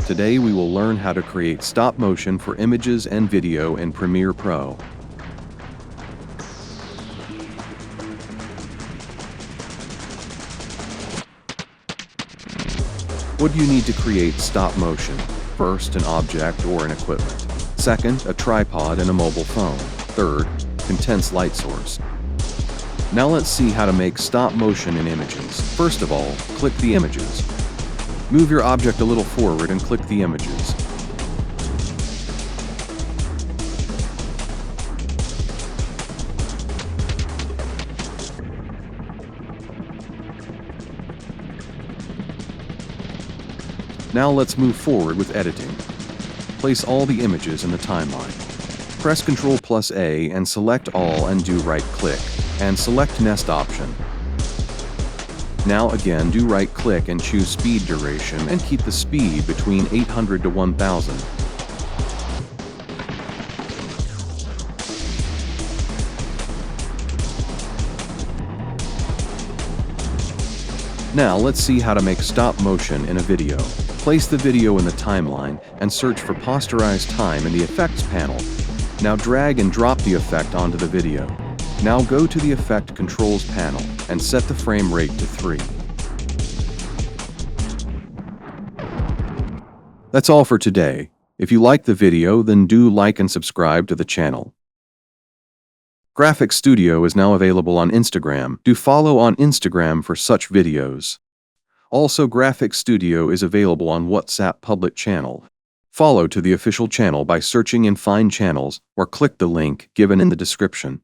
Today we will learn how to create stop motion for images and video in Premiere Pro. What do you need to create stop motion? First, an object or an equipment. Second, a tripod and a mobile phone. Third, intense light source. Now let's see how to make stop motion in images. First of all, click the images. Move your object a little forward and click the images. Now let's move forward with editing. Place all the images in the timeline. Press Ctrl+A and select all and do right-click, and select Nest option. Now again do right-click and choose Speed Duration and keep the speed between 800 to 1000. Now let's see how to make stop motion in a video. Place the video in the timeline and search for Posterize Time in the Effects panel. Now drag and drop the effect onto the video. Now go to the Effect Controls panel and set the frame rate to 3. That's all for today. If you like the video, then do like and subscribe to the channel. Graphics Studio is now available on Instagram. Do follow on Instagram for such videos. Also, Graphics Studio is available on WhatsApp public channel. Follow to the official channel by searching in Find Channels or click the link given in the description.